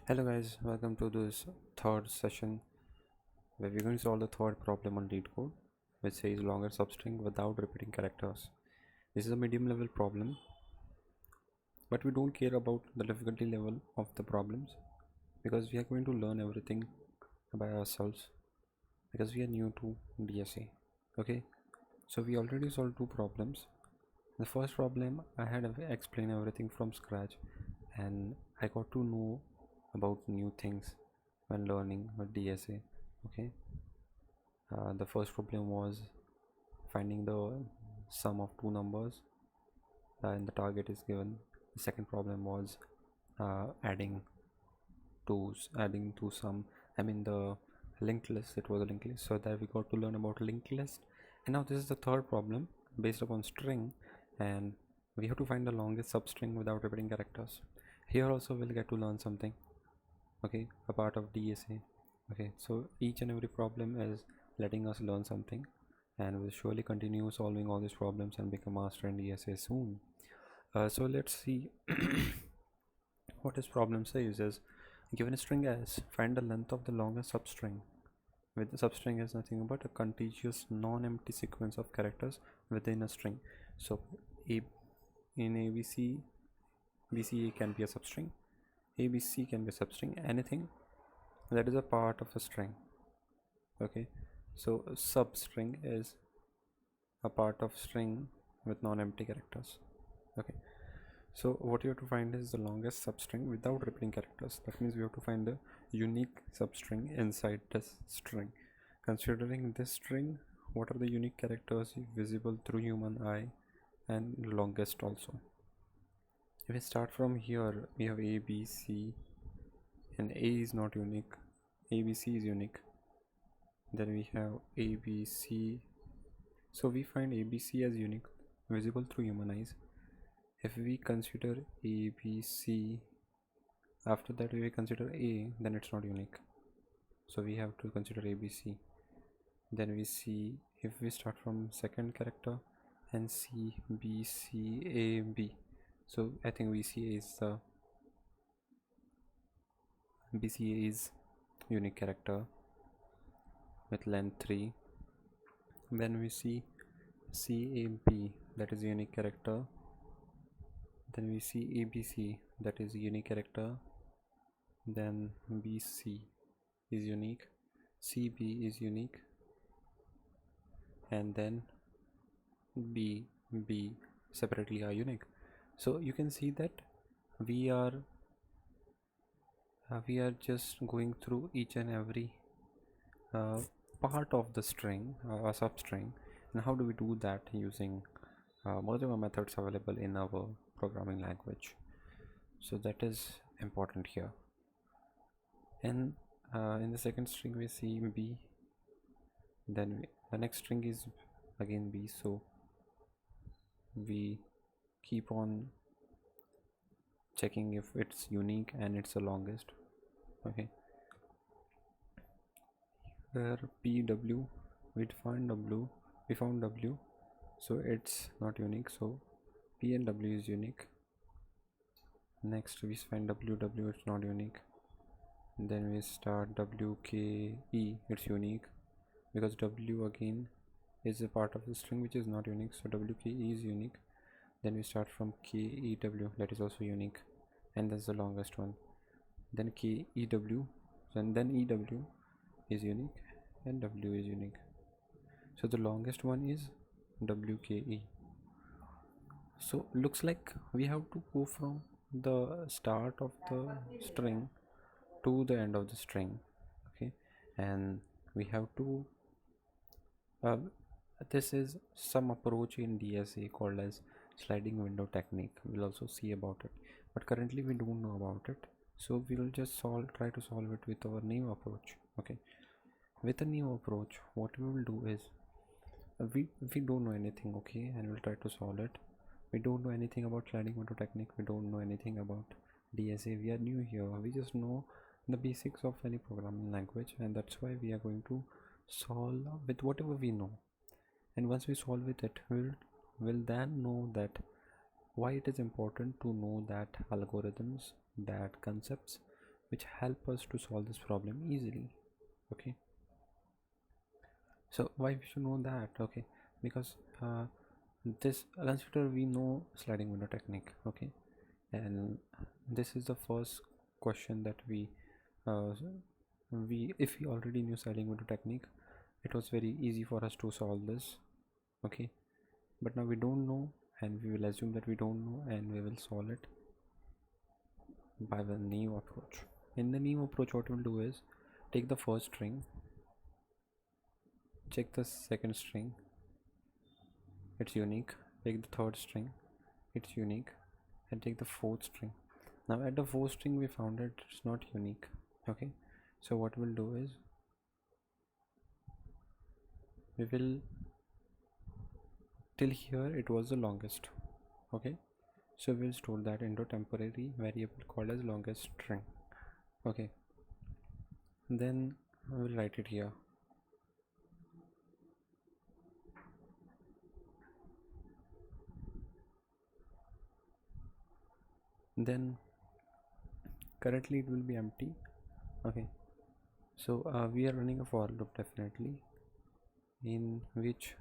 Hello guys, welcome to this third session where we're going to solve the third problem on Leetcode, which says longer substring without repeating characters. This is a medium level problem, but we don't care about the difficulty level of the problems because we are going to learn everything by ourselves because we are new to DSA. Okay, so we already solved two problems. The first problem I had explained everything from scratch and I got to know about new things when learning with DSA. Okay, the first problem was finding the sum of two numbers and the target is given. The second problem was adding to some, the linked list. It was a linked list, so that we got to learn about linked list. And now this is the third problem based upon string, and we have to find the longest substring without repeating characters. Here also we'll get to learn something, okay, a part of DSA. Okay, so each and every problem is letting us learn something, and we'll surely continue solving all these problems and become master in DSA soon. So let's see what this problem says is, given a string s, find the length of the longest substring. With the substring is nothing but a contiguous non-empty sequence of characters within a string. So a in ABC, BCA can be a substring, ABC can be a substring, anything that is a part of a string. Okay, so substring is a part of string with non-empty characters. Okay, so what you have to find is the longest substring without repeating characters. That means we have to find the unique substring inside this string. Considering this string, what are the unique characters visible through human eye and longest also. If we start from here, we have A, B, C, and A is not unique. ABC is unique. Then we have ABC. So we find ABC as unique, visible through human eyes. If we consider ABC, after that we consider A, then it's not unique. So we have to consider ABC. Then we see, if we start from second character and C, B, C, A, B. So I think BCA is unique character with length 3. Then we see CAB, that is unique character. Then we see ABC, that is unique character. Then BC is unique, CB is unique, and then B separately are unique. So you can see that we are just going through each and every part of the string, a substring. And how do we do that? Using multiple methods available in our programming language. So that is important here. And in the second string we see B, then the next string is again B, so we keep on checking if it's unique and it's the longest. Okay, where PW, we found W, so it's not unique, so P and W is unique. Next we find WW, it's not unique. And then we start WKE, it's unique because W again is a part of the string which is not unique, so WKE is unique. Then we start from KEW, that is also unique, and that's the longest one. Then KEW, and then EW is unique, and W is unique. So the longest one is WKE. So looks like we have to go from the start of the string to the end of the string. Okay, and we have to this is some approach in DSA called as sliding window technique. We'll also see about it, but currently we don't know about it, so we'll just try to solve it with our new approach. Okay, with a new approach, what we will do is we don't know anything, okay, and we'll try to solve it. We don't know anything about sliding window technique, we don't know anything about DSA, we are new here, we just know the basics of any programming language, and that's why we are going to solve with whatever we know. And once we solve with it, we'll then know that why it is important to know that algorithms, that concepts which help us to solve this problem easily. Okay, so why we should know that? Okay, because this consider we know sliding window technique. Okay, and this is the first question that uh, we if we already knew sliding window technique, it was very easy for us to solve this. Okay, but now we don't know, and we will assume that we don't know, and we will solve it by the new approach. In the new approach, what we'll do is take the first string, check the second string, it's unique, take the third string, it's unique, and take the fourth string. Now at the fourth string we found that it's not unique. Okay, so what we'll do is we will till here it was the longest. Okay, so we'll store that into temporary variable called as longest string. Okay, then I will write it here. Then currently it will be empty. Okay, so we are running a for loop definitely, in which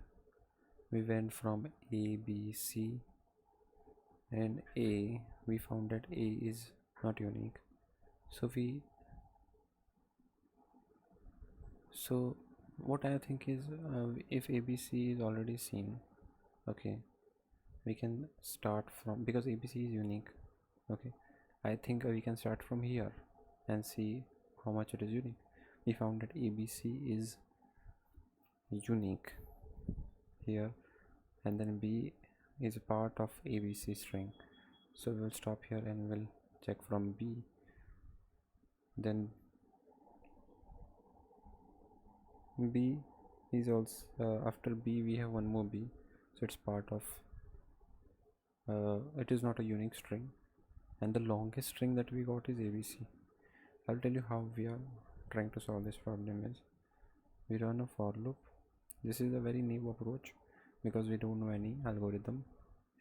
we went from A, B, C, and A. We found that A is not unique, so what I think is, if ABC is already seen, okay, we can start from, because ABC is unique. Okay, I think we can start from here and see how much it is unique. We found that ABC is unique here, and then B is part of ABC string, so we'll stop here and we'll check from B. Then B is also, after B we have one more B, so it's part of, it is not a unique string, and the longest string that we got is ABC. I'll tell you how we are trying to solve this problem is, we run a for loop. This is a very new approach because we don't know any algorithm,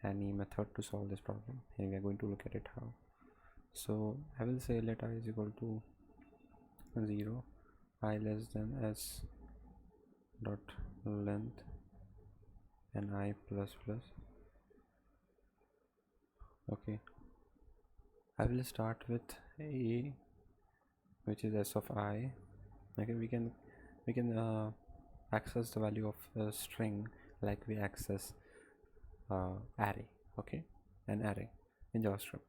any method to solve this problem, and we are going to look at it how. So I will say let I is equal to 0, I less than s dot length, and I plus plus. Okay, I will start with A, which is s of I. Okay, we can access the value of a string like we access array. Okay, an array in JavaScript.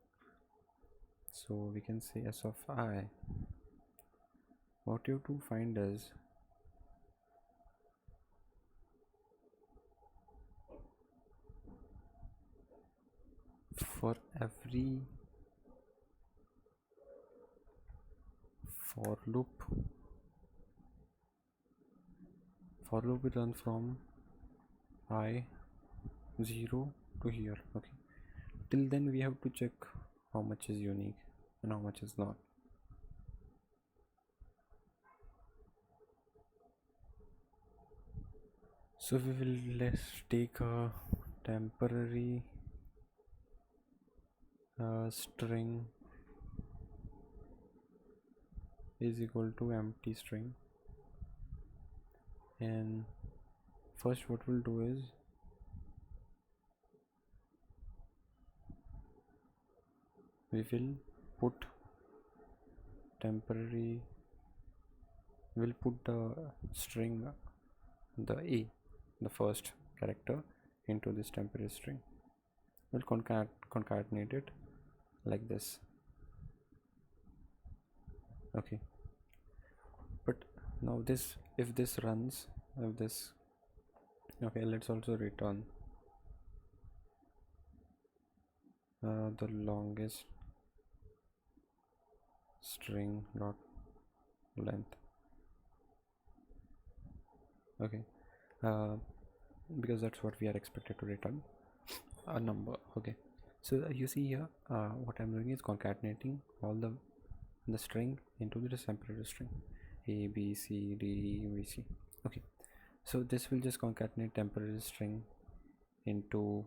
So we can say s of I. What you have to find is for every for loop will run from I 0 to here. Okay, till then we have to check how much is unique and how much is not. So we will let's take a temporary string is equal to empty string, and first what we'll do is we will put temporary, we'll put the string, the A, the first character, into this temporary string. We'll concatenate it like this. Okay, but now this, if this runs, if this, okay, let's also return the longest string dot length. Okay, because that's what we are expected to return, a number. Okay, so you see here, what I'm doing is concatenating all the string into this temporary string A, B, C, D, E, B, C. Okay, so this will just concatenate temporary string into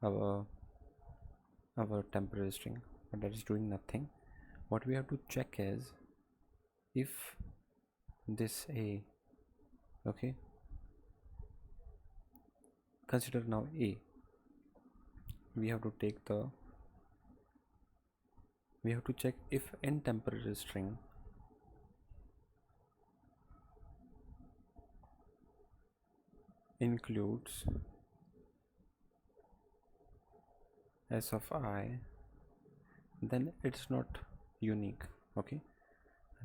our temporary string, but that is doing nothing. what we have to check is if this a, okay, consider now a, we have to take the, we have to check if in temporary string includes s of I, then it's not unique. Okay,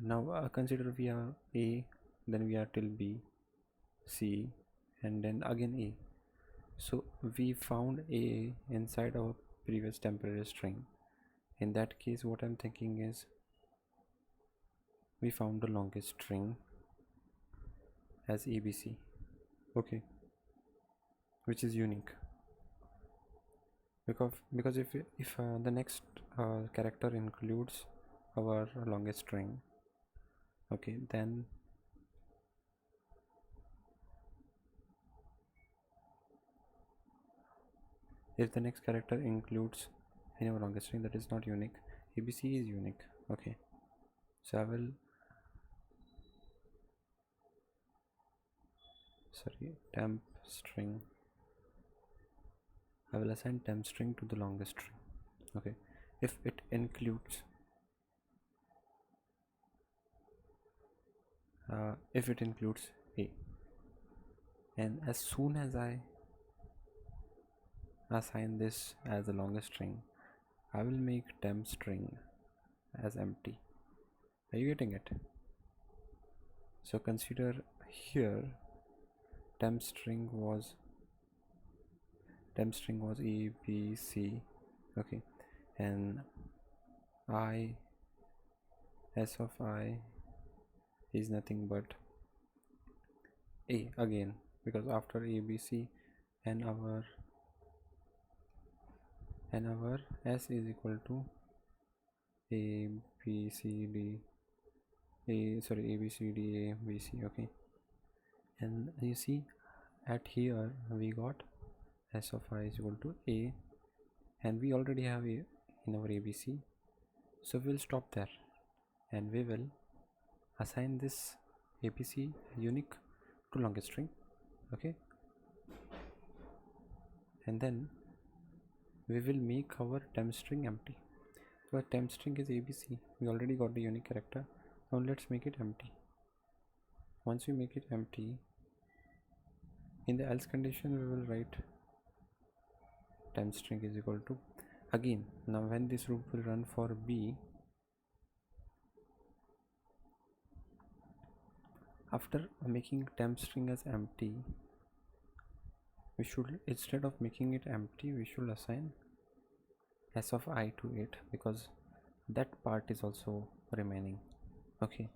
now consider we are a, then we are till b, c, and then again a. So we found a inside our previous temporary string. In that case, what I'm thinking is we found the longest string as abc, okay, which is unique, because if the next character includes our longest string, okay, then if the next character includes any of our longest string, that is not unique. abc is unique. Okay, so I will, sorry, temp string, I will assign temp string to the longest string. Okay, if it includes a, and as soon as I assign this as the longest string, I will make temp string as empty. Are you getting it? So consider here temp string was a b c, okay, and I, s of I is nothing but a again, because after abc and our s is equal to a b c d a, sorry, a b c d a b c, okay, and you see at here we got s of I is equal to a, and we already have a in our abc, so we'll stop there and we will assign this abc unique to longest string, okay, and then we will make our temp string empty. So temp string is abc, we already got the unique character. Now let's make it empty. Once we make it empty, in the else condition we will write temp string is equal to, again, now when this loop will run for b, after making temp string as empty, we should, instead of making it empty, we should assign s of I to it, because that part is also remaining. Okay,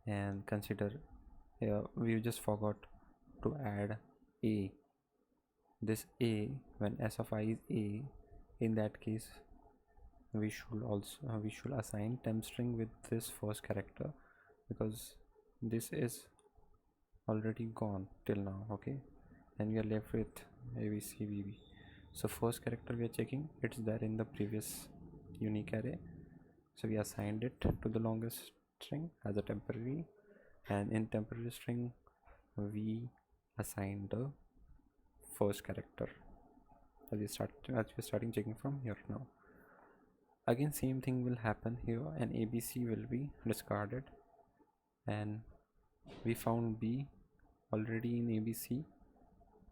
and consider we just forgot to add a, this a, when s of I is a, in that case we should also we should assign temp string with this first character, because this is already gone till now, okay, and we are left with abcbb. So first character we are checking, it's there in the previous unique array, so we assigned it to the longest string as a temporary, and in temporary string we assigned the first character as we're starting checking from here. Now again same thing will happen here, and abc will be discarded, and we found b already in abc,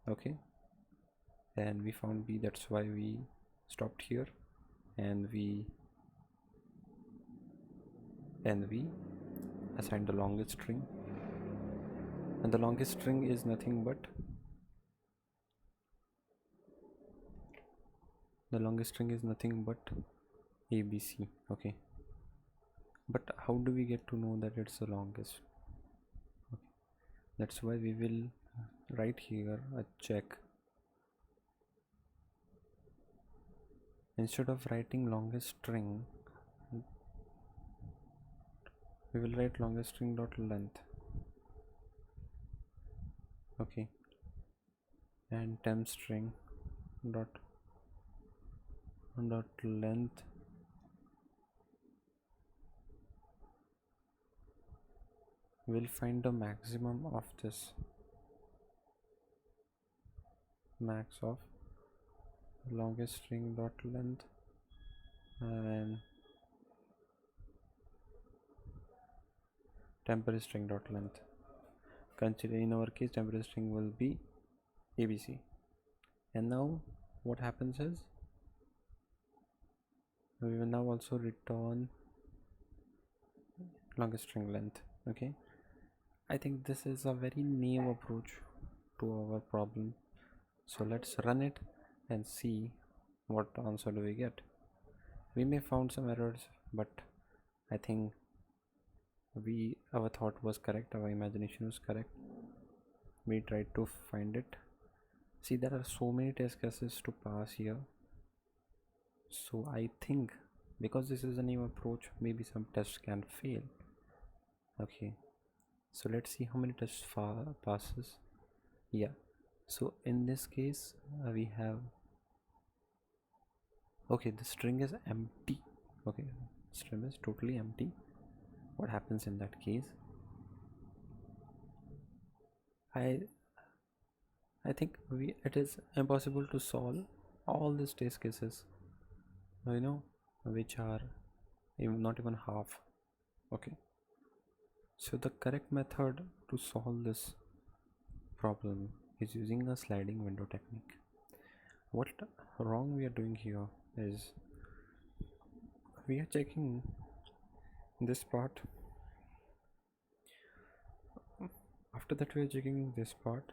okay, and we found b, that's why we stopped here, and we assigned the longest string, and the longest string is nothing but abc, okay, but how do we get to know that it's the longest? Okay. That's why we will write here a check. Instead of writing longest string, we will write longest string dot length, okay, and temp string dot length we'll find the maximum of this, max of longest string dot length and temporary string dot length. Consider in our case temporary string will be ABC. And now what happens is we will now also return longest string length. Okay, I think this is a very naive approach to our problem, so let's run it and see what answer do we get. We may found some errors, but I think our thought was correct, our imagination was correct. We tried to find it. See, there are so many test cases to pass here, so I think because this is a new approach, maybe some tests can fail. Okay, so let's see how many tests passes. Yeah, so in this case we have, okay, the string is empty. Okay, string is totally empty. What happens in that case? I think it is impossible to solve all these test cases, which are not even half. Okay, so the correct method to solve this problem is using a sliding window technique. What wrong we are doing here is we are checking this part. After that we are checking this part.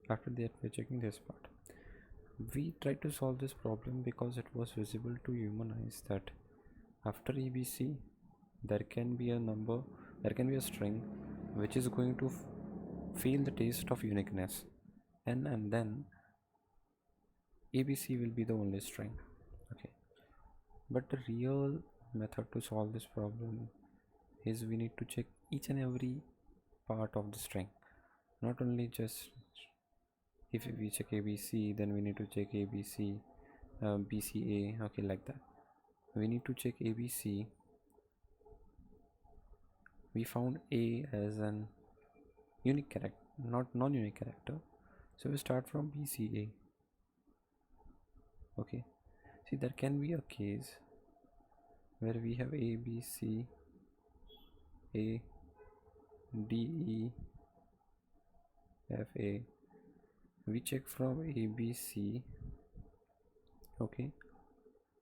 After that we are checking this part. We tried to solve this problem because it was visible to human eyes that after ABC there can be a string which is going to feel the taste of uniqueness, and then ABC will be the only string. Okay, but the real method to solve this problem is we need to check each and every part of the string, not only just if we check ABC, then we need to check ABC, BCA, okay, like that. We need to check ABC. We found A as an unique character, not non-unique character, so we start from BCA. Okay, see, there can be a case where we have A, B, C, A, D, E, F, A. We check from A, B, C. Okay,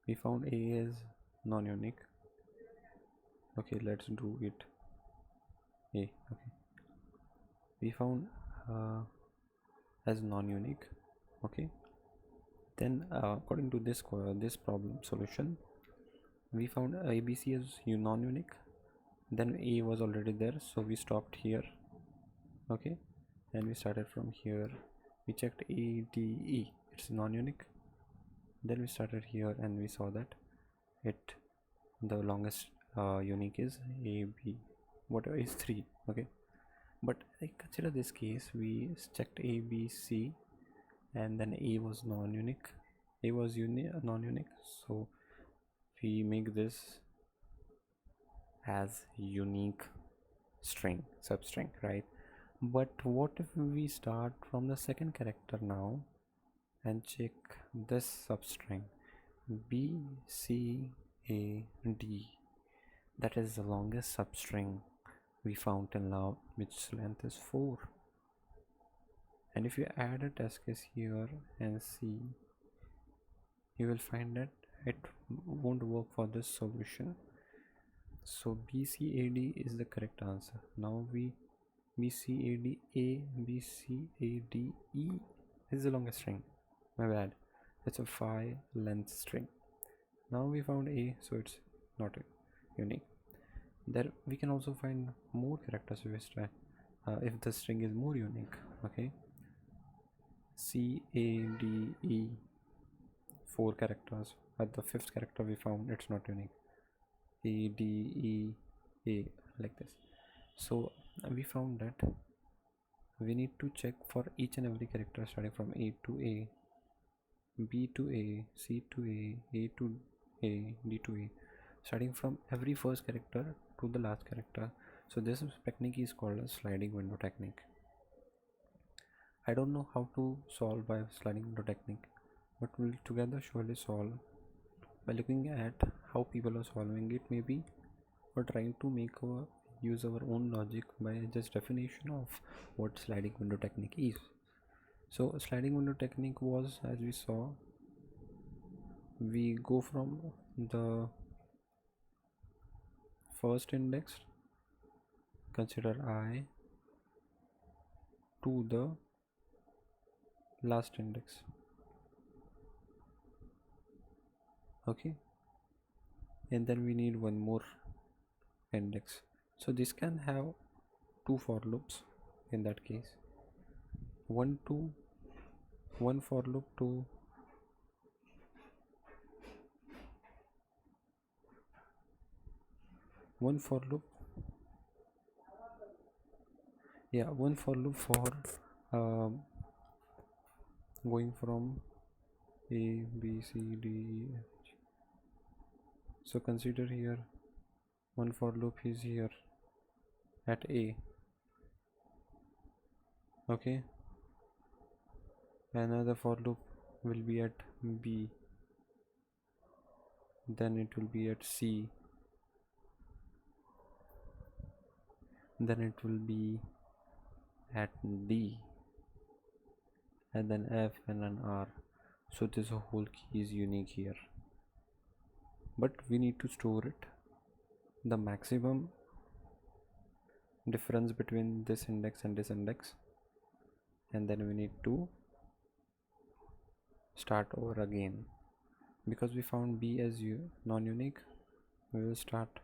we found A is non-unique. Okay, let's do it. A, okay, we found as non-unique. Okay, then according to this problem solution, we found ABC as non-unique. Then A was already there, so we stopped here. Okay, and we started from here. We checked A, D, E, it's non-unique. Then we started here and we saw that the longest unique is A, B, whatever is 3. Okay, but consider this case, we checked A, B, C, and then A was non-unique. A was non-unique, so we make this as unique string, substring, right? But what if we start from the second character now and check this substring B, C, A, D? That is the longest substring we found till now, which length is 4. And if you add a test case here and see, you will find that it won't work for this solution. So BCAD is the correct answer. Now BCAD A, BCAD E is the longest string. My bad, it's a 5 length string. Now we found A, so it's not unique. There we can also find more characters if the string is more unique. Okay, CADE, 4 characters. At the 5th character we found it's not unique. ADEA, like this. So we found that we need to check for each and every character starting from A to A, B to A, C to A to A, D to A, starting from every first character to the last character. So this technique is called a sliding window technique. I don't know how to solve by sliding window technique, but we'll together surely solve by looking at how people are solving it, maybe, or trying to use our own logic by just definition of what sliding window technique is. So sliding window technique was, as we saw, we go from the first index, consider I, to the last index. Okay, and then we need one more index. So this can have two for loops in that case. One for loop to one for loop, yeah, one for loop for going from A, B, C, D, E, F. So consider here one for loop is here at A. Okay, another for loop will be at B, then it will be at C, then it will be at D, and then F and then R. So this whole key is unique here, but we need to store it, the maximum difference between this index and this index, and then we need to start over again. Because we found B as non-unique, we will start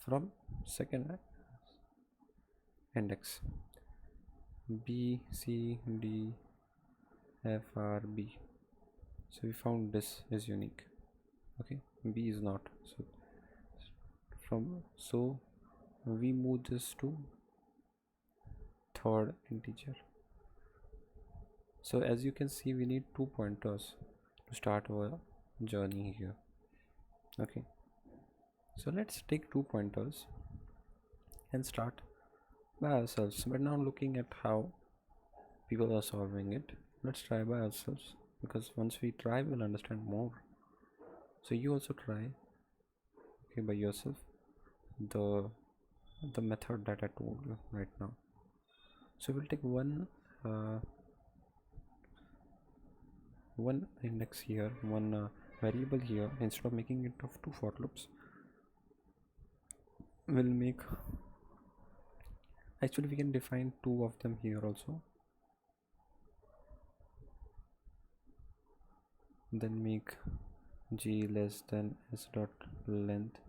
from second index, B, C, D, F, R, B. So we found this is unique. Okay, B is not. So we move this to third integer. So as you can see, we need 2 pointers to start our journey here. Okay, so let's take 2 pointers and start by ourselves. But now looking at how people are solving it, let's try by ourselves, because once we try, we'll understand more. So you also try, okay, by yourself, the method that I told you right now. So we'll take one index here, one variable here. Instead of making it of 2 for loops, we'll make, actually we can define 2 of them here also, then make g less than s dot length.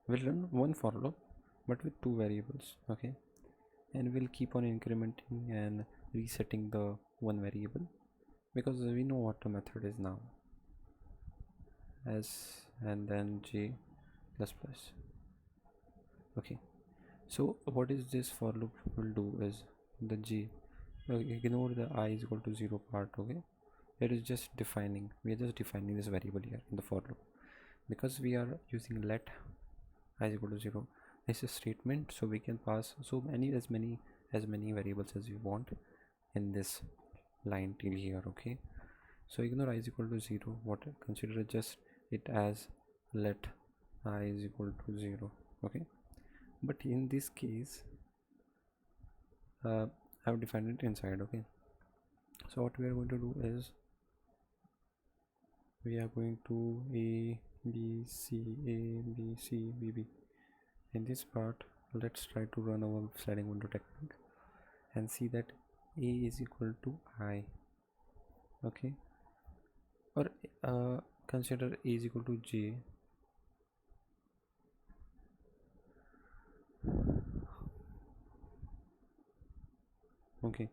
We'll run one for loop but with 2 variables. Okay, and we'll keep on incrementing and resetting the one variable, because we know what the method is now, s and then j plus plus. Okay, so what is this for loop will do is the j, ignore the I is equal to 0 part. Okay, it is just defining, we are just defining this variable here in the for loop, because we are using let I is equal to 0. This is a statement, so we can pass as many variables as we want in this line till here. Okay, so ignore I is equal to 0, consider just it as let I is equal to 0. Okay, but in this case I have defined it inside. Okay, so what we are going to do is we are going to A B C B B. In this part, let's try to run our sliding window technique and see that A is equal to I. Okay, or consider A is equal to J. Okay,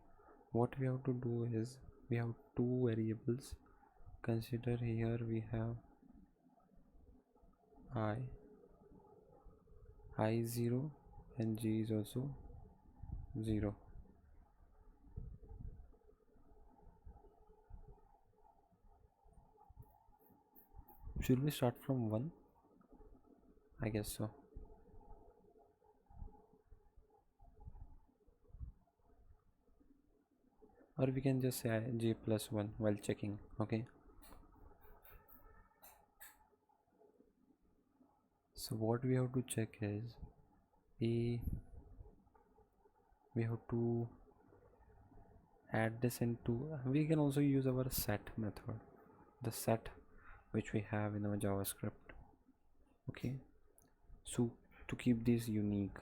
what we have to do is we have 2 variables. Consider here we have I is 0 and J is also 0. Should we start from 1? I guess so. Or we can just say j plus 1 while checking. Okay, so what we have to check is a we have to add this into, we can also use our set method, the set which we have in our JavaScript. Okay, so to keep this unique,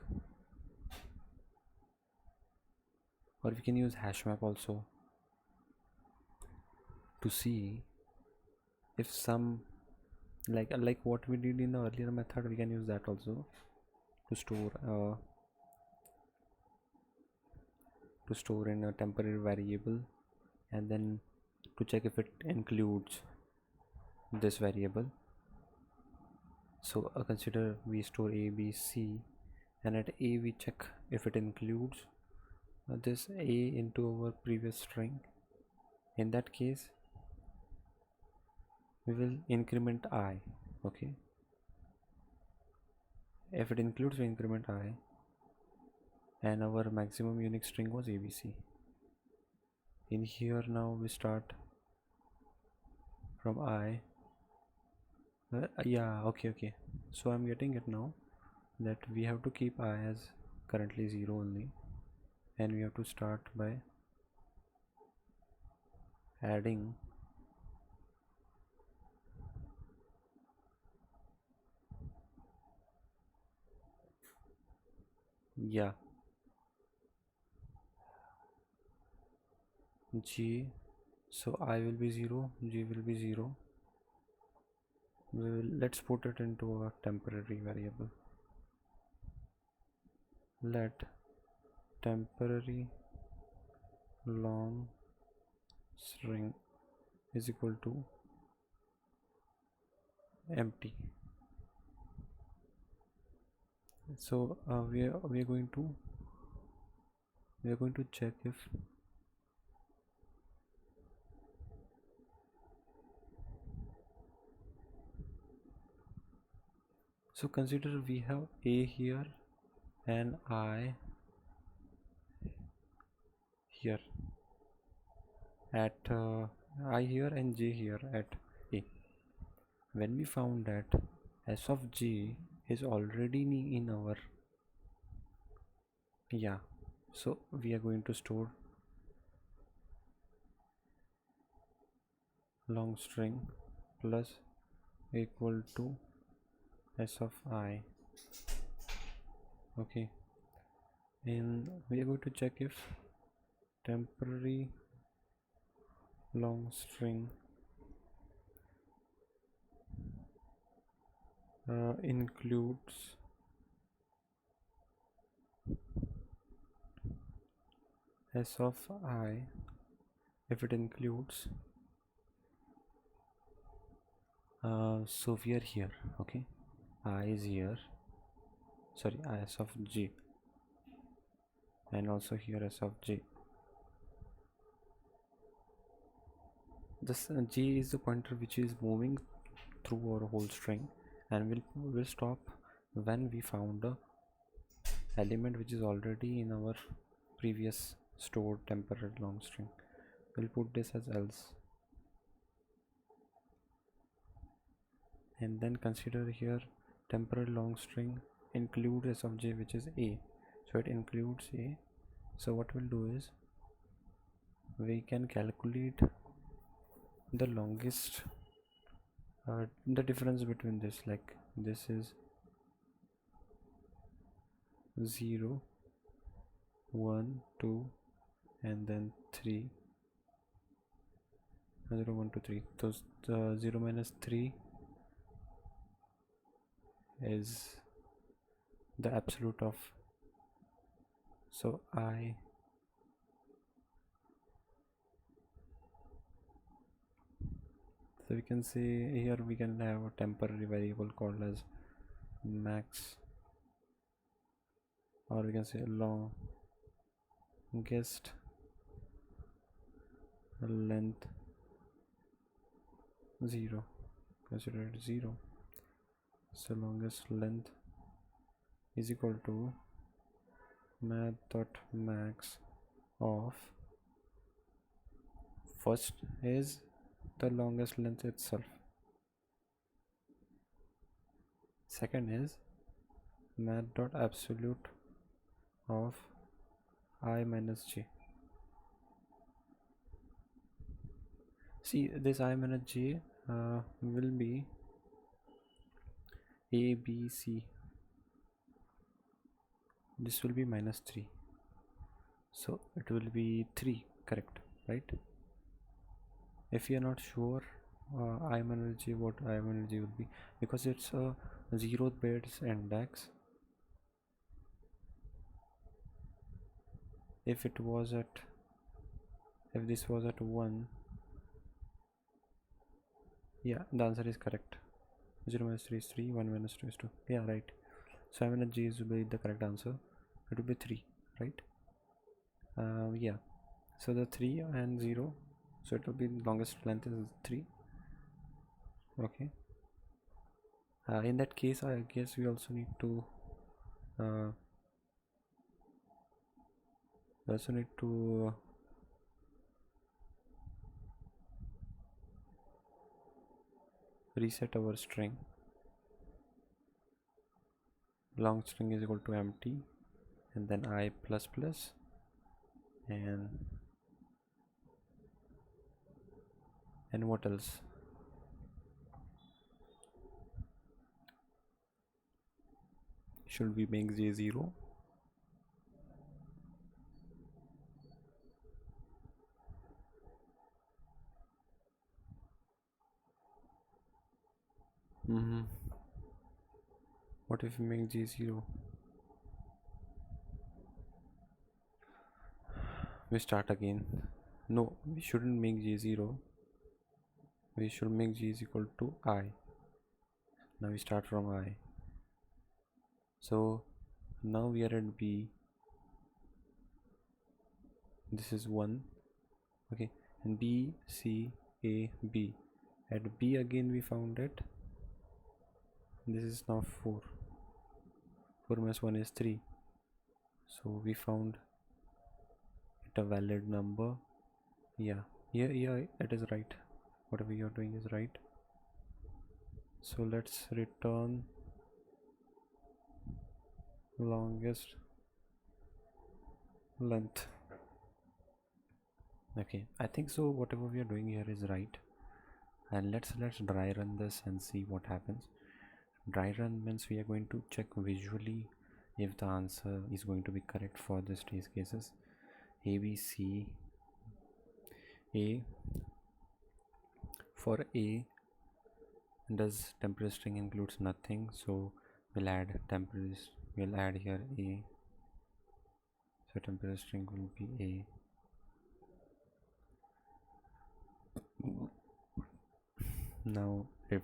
or we can use hash map also to see if some, like what we did in the earlier method, we can use that also to store in a temporary variable, and then to check if it includes this variable. So consider we store a, b, c, and at a we check if it includes this a into our previous string. In that case we will increment I. Okay, if it includes, we increment I, and our maximum unique string was abc. In here now we start from I. Yeah, okay, so I'm getting it now, that we have to keep I as currently 0 only, and we have to start by adding yeah g, so I will be 0, g will be 0. Let's put it into a temporary variable. Let temporary long string is equal to empty. So we are going to check if so consider we have a here and I here at I here and j here at a. When we found that s of g is already in our, yeah, so we are going to store long string plus equal to s of I. Okay, and we are going to check if temporary long string includes s of I. If it includes, so we are here. Okay, I is here, sorry, s of g, and also here s of g. This g is the pointer which is moving through our whole string, and will stop when we found a element which is already in our previous stored temporary long string. We'll put this as else, and then consider here temporary long string include s of j, which is a, so it includes a. So what we'll do is we can calculate the longest the difference between this, like this is 0 1 2 and then 3, 0 1 2 3. Those 0 minus 3 is the absolute of, so I, so we can say here we can have a temporary variable called as max, or we can say longest length 0, consider it 0, So longest length is equal to math.max of first is the longest length itself, second is math.absolute of I minus j. See, this I minus j will be a b c, this will be minus 3, so it will be 3, correct, right? If you are not sure I minus j, what I minus j will be, because it's a 0th bits index. If it was at, if this was at 1, yeah, the answer is correct. 0 minus 3 is 3, 1 minus 2 is 2, yeah, right. So I minus j will be the correct answer, it will be 3, right? Yeah, so the 3 and 0, so it will be longest length is 3. Okay, in that case I guess we also need to reset our string. Long string is equal to empty and then I plus plus, and what else? Should we make j 0? What if we make j 0? We start again. No, we shouldn't make j 0. We should make j is equal to I. Now we start from I. So now we are at b. This is 1. Okay, and b, c, a, b. At b again we found it. This is now 4. 4 minus 1 is 3. So we found it a valid number. Yeah, it is right. Whatever you're doing is right. So let's return longest length. Okay, I think so whatever we are doing here is right, and let's dry run this and see what happens. Dry run means we are going to check visually if the answer is going to be correct for this case cases. A, B, C. A, for A, does temporary string includes nothing, so we'll add temporary, we'll add here A, so temporary string will be A. Now if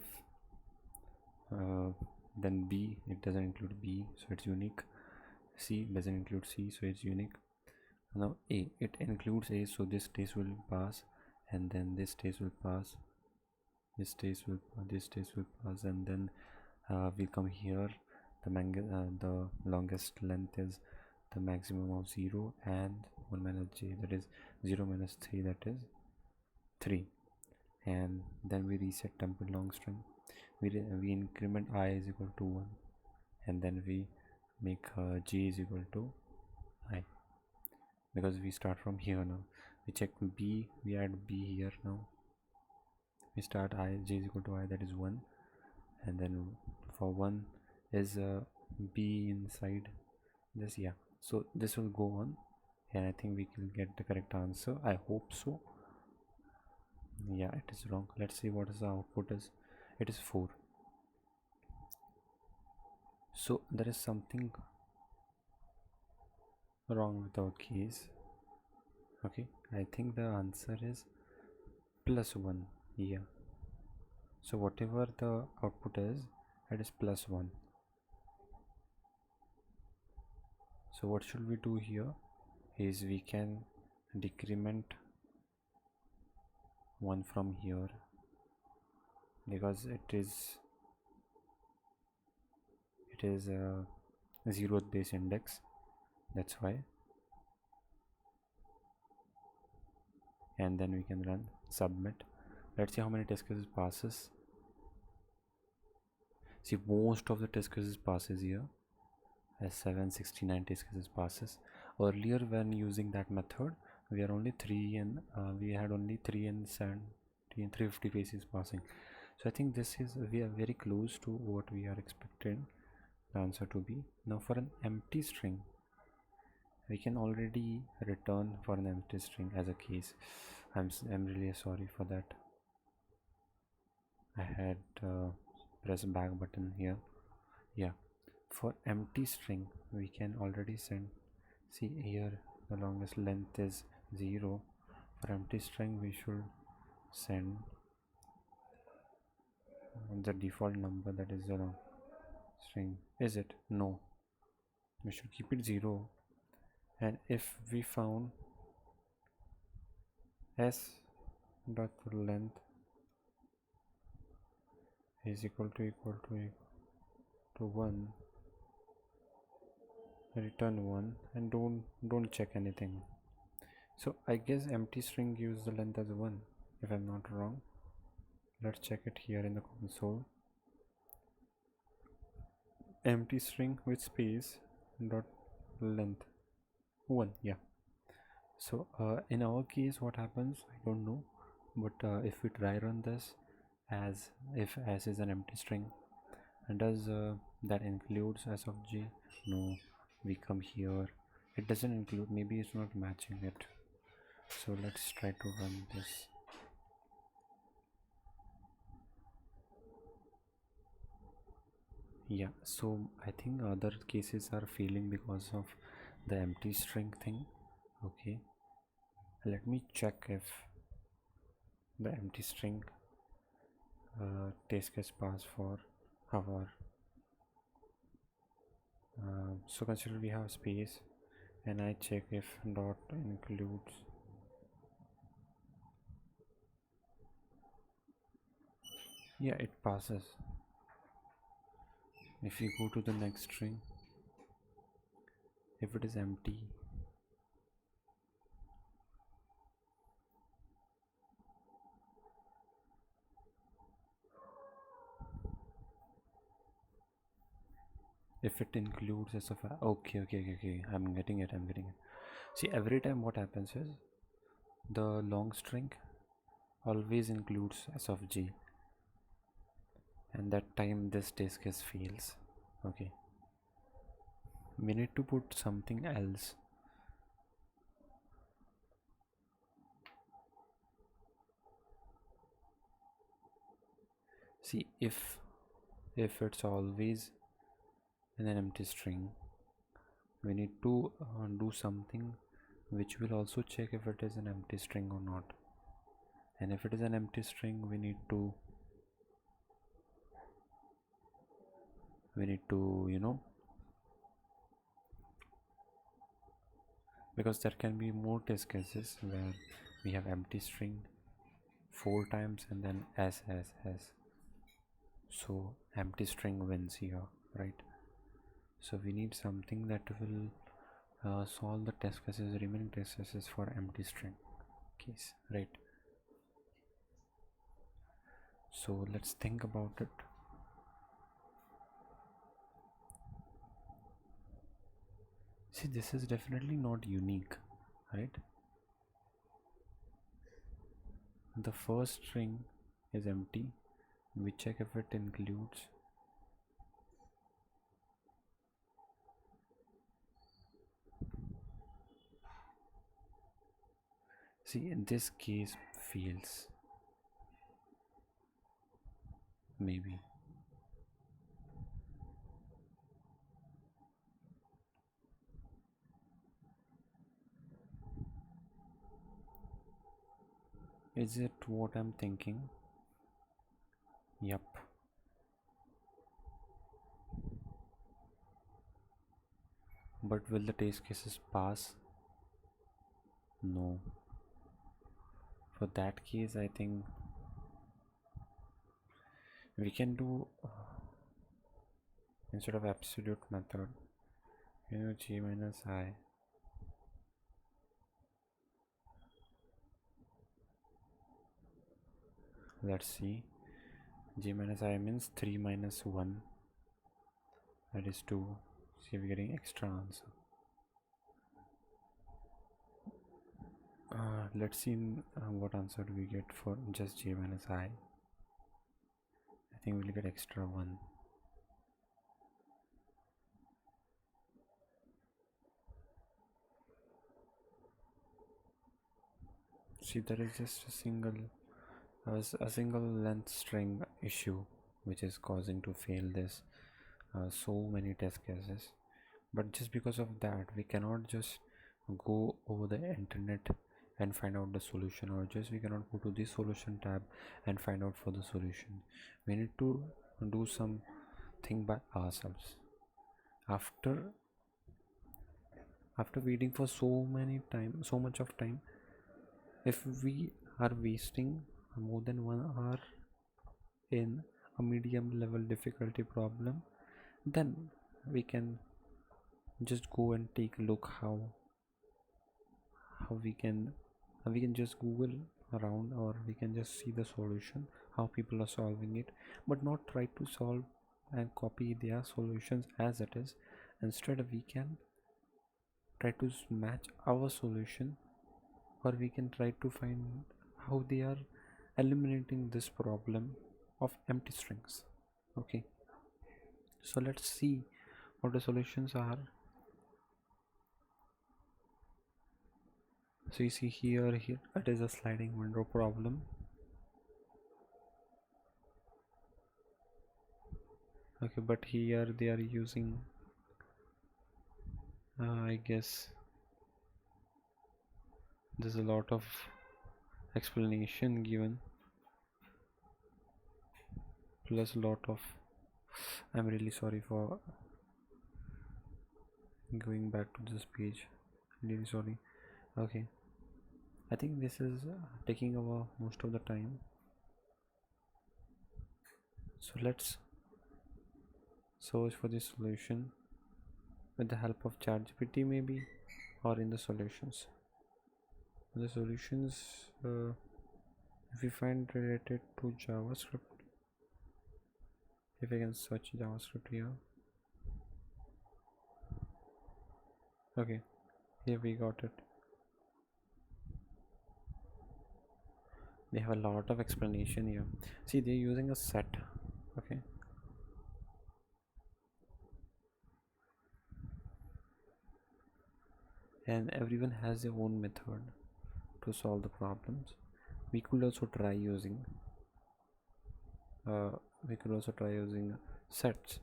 then B, it doesn't include B, so it's unique. C doesn't include C, so it's unique. Now A, it includes A, so this case will pass, and then this case will pass, this case will pass, and then we come here. The longest length is the maximum of 0 and 1 minus j, that is 0 minus 3, that is 3. And then we reset temporal long string. We increment I is equal to 1, and then we make j is equal to I, because we start from here. Now we check B, we add B here. Now we start I, j is equal to I, that is 1, and then for 1 is B inside this. Yeah, so this will go on, and I think we can get the correct answer. I hope so. Yeah, it is wrong. Let's see what is the output is. It is 4. So there is something wrong with our case. Okay, I think the answer is plus 1. Yeah, so whatever the output is, it is plus 1. So what should we do here is we can decrement 1 from here, because it is it is a 0th base index, that's why. And then we can run submit. Let's see how many test cases passes. See, most of the test cases passes here, as 769 test cases passes. Earlier when using that method, we are only 3 and we had only 3 and 7 and 350 cases passing. So I think this is, we are very close to what we are expecting the answer to be. Now for an empty string, we can already return for an empty string as a case. I'm really sorry for that. I had pressed back button here. Yeah, for empty string we can already send. See here, the longest length is 0. For empty string we should send the default number, that is the long string. Is it? No, we should keep it 0. And if we found s dot length is equal to 1, return 1 and don't check anything. So I guess empty string gives the length as 1, if I'm not wrong. Let's check it here in the console. Empty string with space dot length 1. Yeah. So in our case what happens, I don't know, but if we try run this, as if s is an empty string, and does that includes s of j? No. We come here, it doesn't include, maybe it's not matching it. So let's try to run this. Yeah, so I think other cases are failing because of the empty string thing. Okay, let me check if the empty string test case pass for our so consider we have space, and I check if dot includes. Yeah, it passes. If you go to the next string, if it is empty, if it includes s of okay, I'm getting it. See, every time what happens is the long string always includes s of g, and that time this test case fails. Okay, we need to put something else. See, if it's always in an empty string, we need to do something which will also check if it is an empty string or not. And if it is an empty string, we need to because there can be more test cases where we have empty string 4 times and then s. So empty string wins here, right? So we need something that will solve the test cases, remaining test cases for empty string case, right? So let's think about it. See, this is definitely not unique, right? The first string is empty. We check if it includes. See, in this case fails. Maybe. Is it what I'm thinking? Yep. But will the test cases pass? No. For that case, I think we can do instead of absolute method, g minus I. Let's see. G minus I means 3 minus 1, that is 2. See, we're getting extra answer. Let's see what answer do we get for just J minus I. I think we'll get extra 1. See, there is just a single length string issue which is causing to fail this so many test cases. But just because of that, we cannot just go over the internet and find out the solution, or just we cannot go to the solution tab and find out for the solution. We need to do something by ourselves. After waiting for so much of time, if we are wasting more than 1 hour in a medium level difficulty problem, then we can just go and take a look how we can just Google around, or we can just see the solution, how people are solving it, but not try to solve and copy their solutions as it is. Instead, we can try to match our solution, or we can try to find how they are eliminating this problem of empty strings. Okay, so let's see what the solutions are. So you see here it is a sliding window problem. Okay, but here they are using I guess there's a lot of explanation given, plus a lot of, I'm really sorry for going back to this page, really sorry. Okay, I think this is taking over most of the time, so let's search for the solution with the help of ChatGPT maybe, or in the solutions. The solutions, if we find related to JavaScript, if I can search JavaScript here. Okay, here we got it. They have a lot of explanation here. See, they're using a set. Okay, and everyone has their own method to solve the problems. We could also try using sets.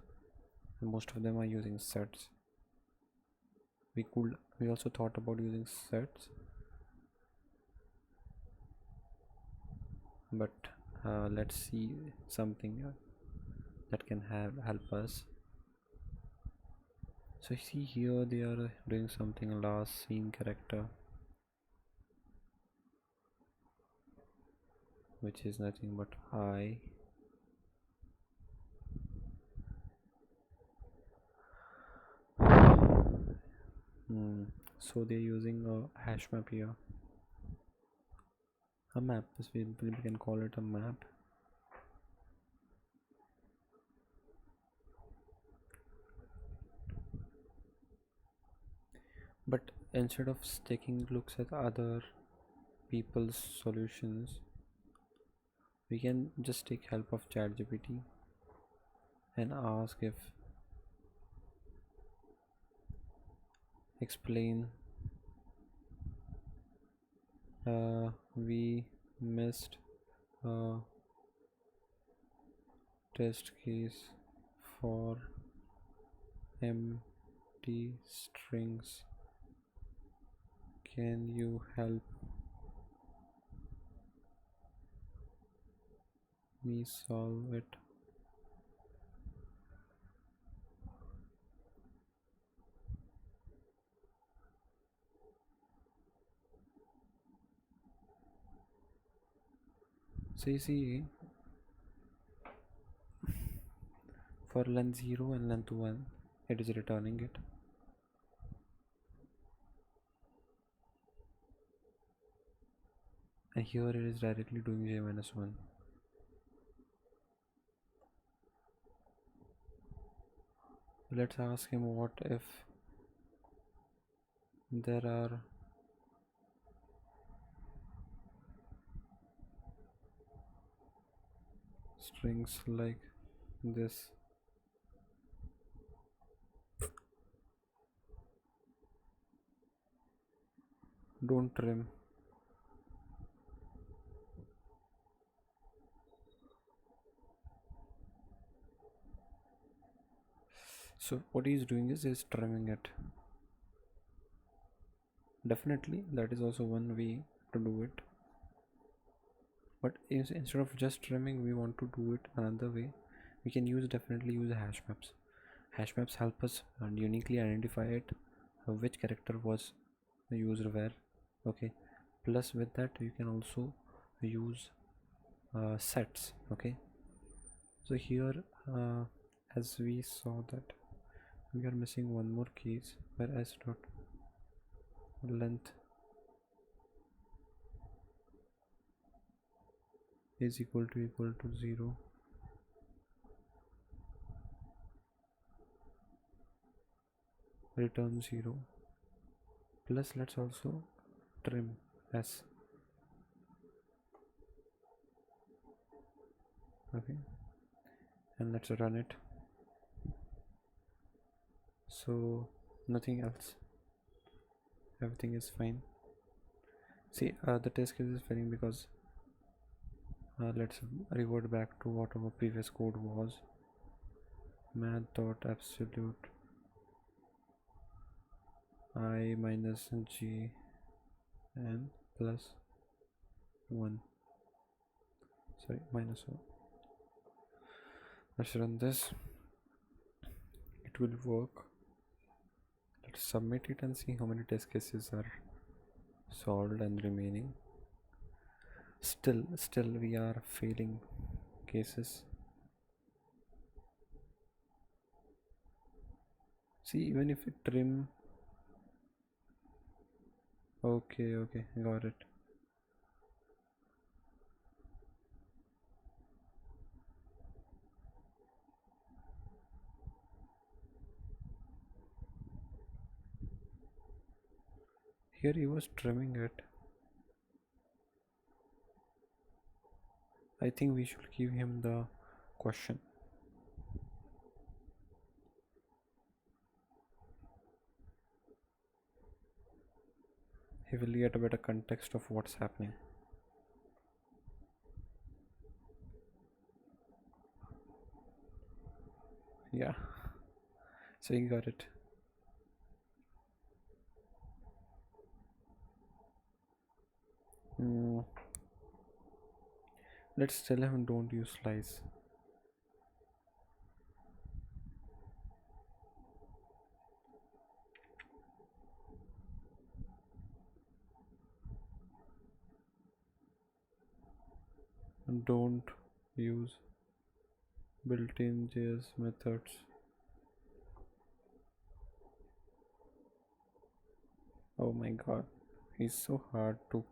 Most of them are using sets. We also thought about using sets, but let's see something that can help us. So see here they are doing something last seen character, which is nothing but I. So they're using a hash map here, a map. We can call it a map. But instead of taking looks at other people's solutions, we can just take help of ChatGPT and ask if explain we missed a test case for empty strings. Can you help me solve it? So you see, for length 0 and length 1 it is returning it. And here it is directly doing j minus 1. Let's ask him what if there are strings like this. Don't trim. So what he's doing is he's trimming it. Definitely that is also one way to do it, but instead of just trimming we want to do it another way. We can definitely use hash maps. Hash maps help us and uniquely identify it, which character was used where. Okay, plus with that you can also use sets. Okay, so here as we saw that we are missing one more case where s dot length is equal to 0. Return 0. Plus let's also trim s. Okay, and let's run it. So nothing else, everything is fine. See, the test case is failing because let's revert back to what our previous code was. Math dot absolute I minus g n plus 1, sorry, minus 1. Let's run this, it will work. Let's submit it and see how many test cases are solved and remaining. Still we are failing cases. See, even if we trim. Okay, got it. Here he was trimming it. I think we should give him the question. He will get a better context of what's happening. Yeah, so he got it. Let's tell him don't use slice. Don't use built-in JS methods. Oh my god, he's so hard to.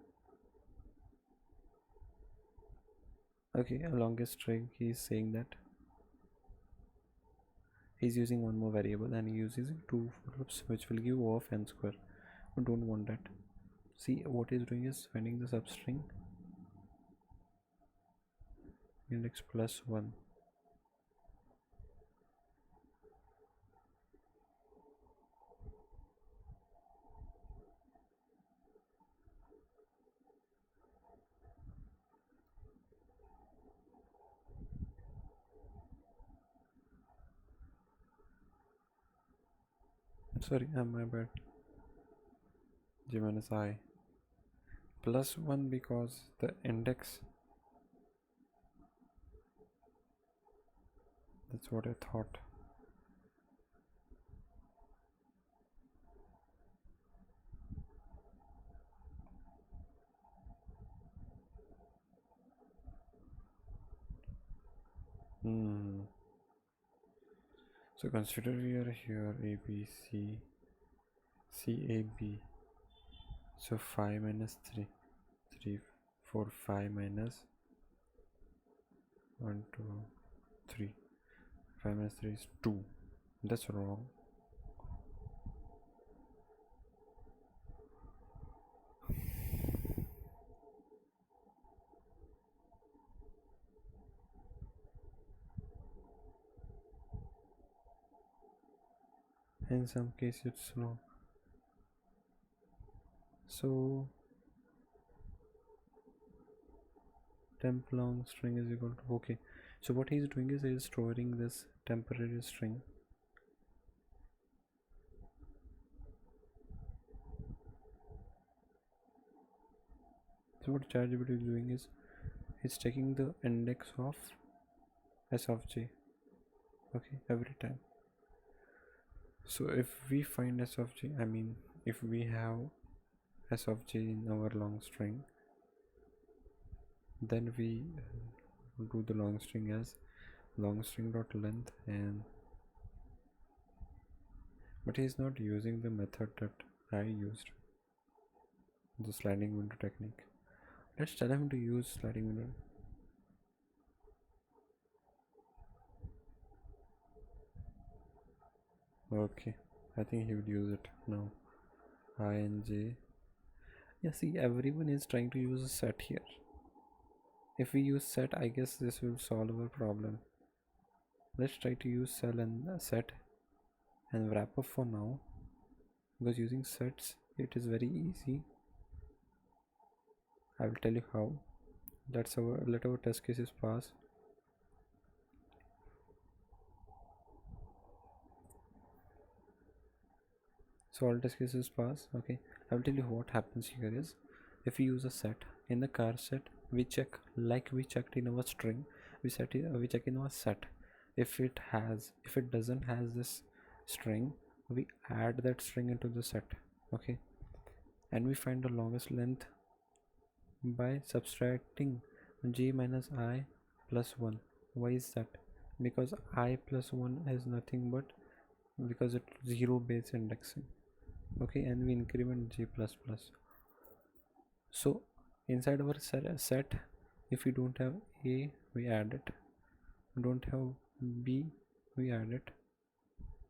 Okay, along his string he's saying that he's using one more variable and he uses two for loops which will give off n square. We don't want that. See, what he's doing is finding the substring index plus 1. Sorry, my bad. J minus I plus 1 because the index. That's what I thought. So consider we are here A B C C A B. So 5 minus 3 3 4 5 minus 1 2 3. 5 minus 3 is 2. That's wrong. In some cases it's wrong. So temp long string is equal to, okay, so what he's doing is he's storing this temporary string. So what ChatGPT is doing is it's taking the index of s of j, okay, every time. So if we find s of j, I mean if we have s of j in our long string, then we do the long string as long string dot length, and but he is not using the method that I used, the sliding window technique. Let's tell him to use sliding window. Okay, I think he will use it now. INJ. Yeah, see, everyone is trying to use a set here. If we use set, I guess this will solve our problem. Let's try to use cell and set and wrap up for now, because using sets it is very easy. I will tell you how. Let our test cases pass. So all test cases pass. Okay, I will tell you what happens here is, if we use a set in the car set, we check like we checked in our string, we check in our set. If it doesn't has this string, we add that string into the set. Okay, and we find the longest length by subtracting j minus I plus 1. Why is that? Because I plus 1 is nothing but because it's zero base indexing. Okay, and we increment j plus plus. So inside our set, if we don't have a, we add it, don't have b, we add it,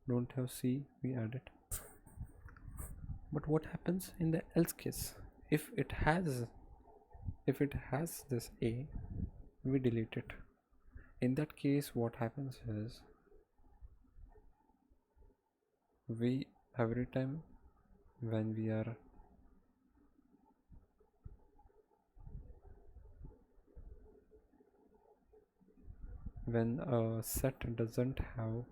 don't have c, we add it. But what happens in the else case? If it has this a, we delete it. In that case, what happens is, we every time when we are when a set doesn't have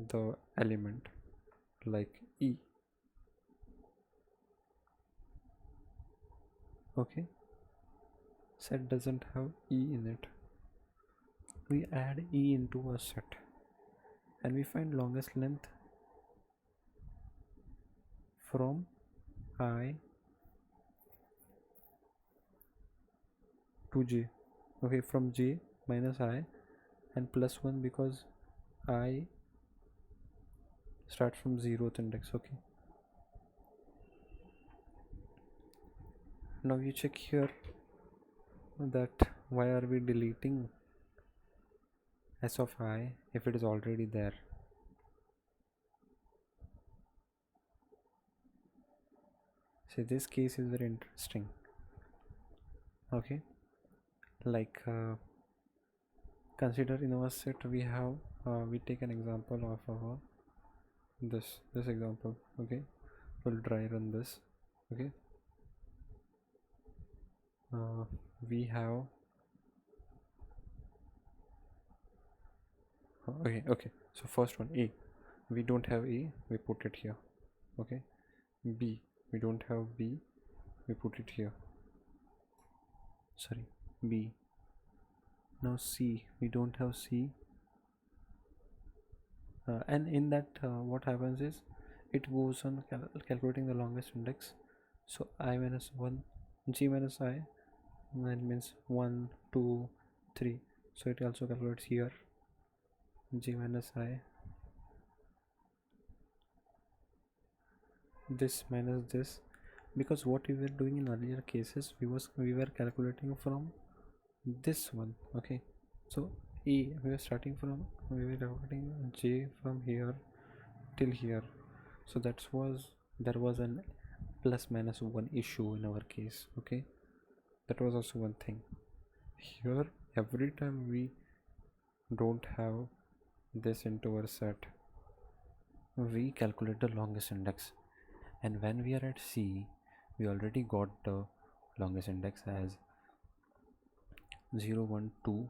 the element like e, okay, set doesn't have e in it, we add e into a set and we find longest length from I to j. Okay, from j minus I and plus 1 because I starts from 0th index. Okay, now you check here that why are we deleting s of I if it is already there. See, this case is very interesting. Okay, like consider in our set we have we take an example of our this example. Okay, we'll try run this. Okay, we have okay, so first one, a, we don't have a, we put it here. Okay, b, we don't have b, we put it here. Sorry, b. Now c, we don't have c, and in that what happens is it goes on calculating the longest index. So I minus 1, g minus I, that means 1 2 3, so it also calculates here g minus I this minus this, because what we were doing in earlier cases, we were calculating from this one. Okay, so we were starting from, we were calculating j from here till here. So there was an plus minus one issue in our case. Okay, that was also one thing. Here every time we don't have this into our set, we calculate the longest index, and when we are at C, we already got the longest index as 0 1 2.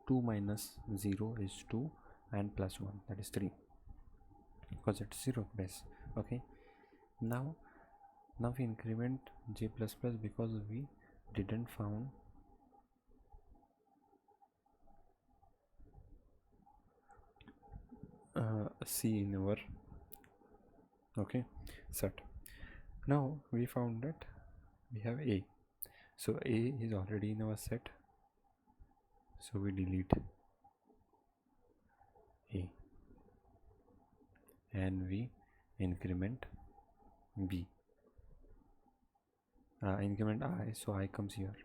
2 minus 0 is 2 and plus 1, that is 3, because it's 0 base. Okay, now we increment j plus plus because we didn't found C in our set. Now we found that we have A, so A is already in our set, so we delete A and we increment B, increment I, so I comes here.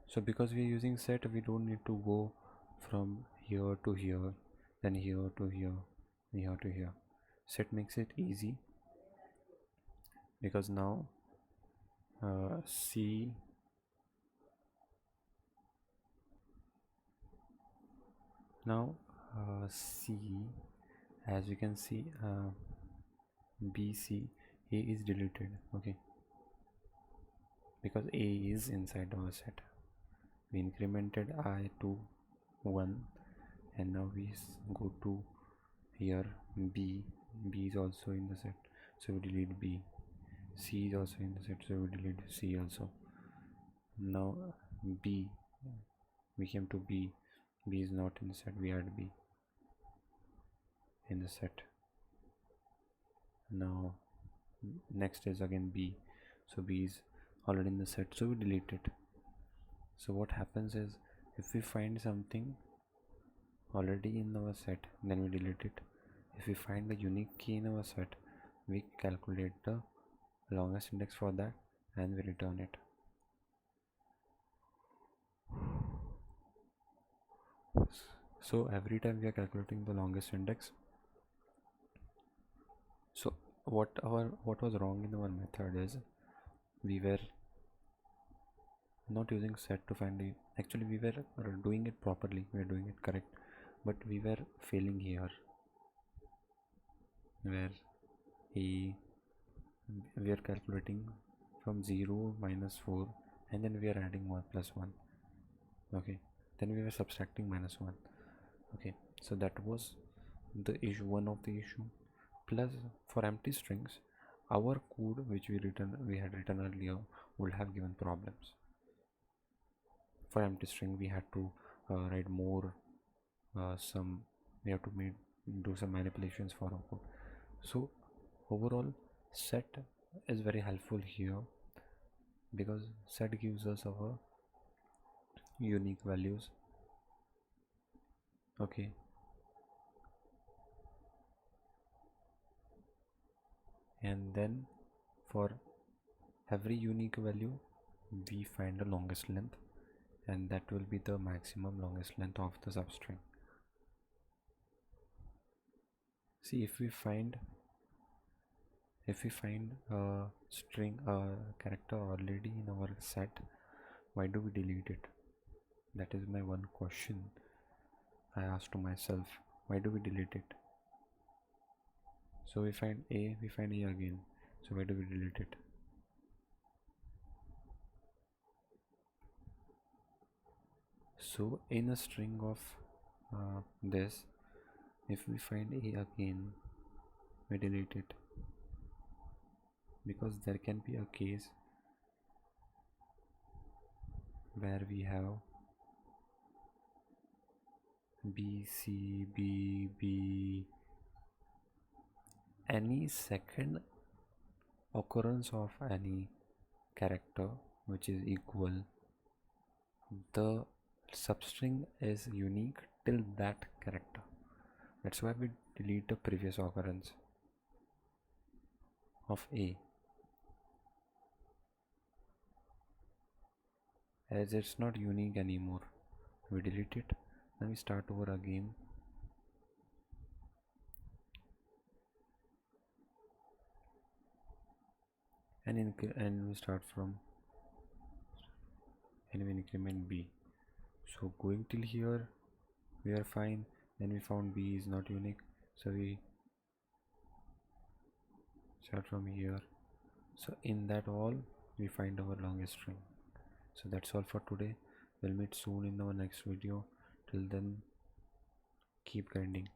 So because we are using set, we don't need to go from here to here, then here to here, here to here. Set makes it easy, because now C as you can see, BC, A is deleted. Okay, because A is inside our set. We incremented I to 1, and now we go to here. B is also in the set, so we delete B. C is also in the set, so we delete C also. Now B, we came to B. B is not in the set, we add B in the set. Now next is again B, so B is already in the set, so we delete it. So what happens is, if we find something already in our set, then we delete it. If we find the unique key in our set, we calculate the longest index for that and we return it. So every time we are calculating the longest index. So what was wrong in our method is, we were not using set to find it. Actually we were doing it properly, we were doing it correct, but we were failing here, where we are calculating from 0 minus 4, and then we are adding 1 plus 1. Okay, then we were subtracting minus 1. Okay, so that was the issue, one of the issue. Plus, for empty strings, our code which we had written earlier would have given problems. For empty string, we had to write more, we have to do some manipulations for our code. So overall, set is very helpful here, because set gives us our unique values. Okay, and then for every unique value we find the longest length, and that will be the maximum longest length of the substring. See, if we find a string, a character already in our set, why do we delete it? That is my one question I asked to myself. Why do we delete it? So we find A again, so why do we delete it? So in a string of this, if we find A again, we delete it, because there can be a case where we have B, C, B, B, any second occurrence of any character which is equal, the substring is unique till that character. That's why we delete the previous occurrence of A, as it's not unique anymore. We delete it, then we start over again, and we start from, and we increment B. So going till here we are fine. Then we found B is not unique, so we start from here. So in that all we find our longest string. So that's all for today. We'll meet soon in our next video. Till then, keep grinding.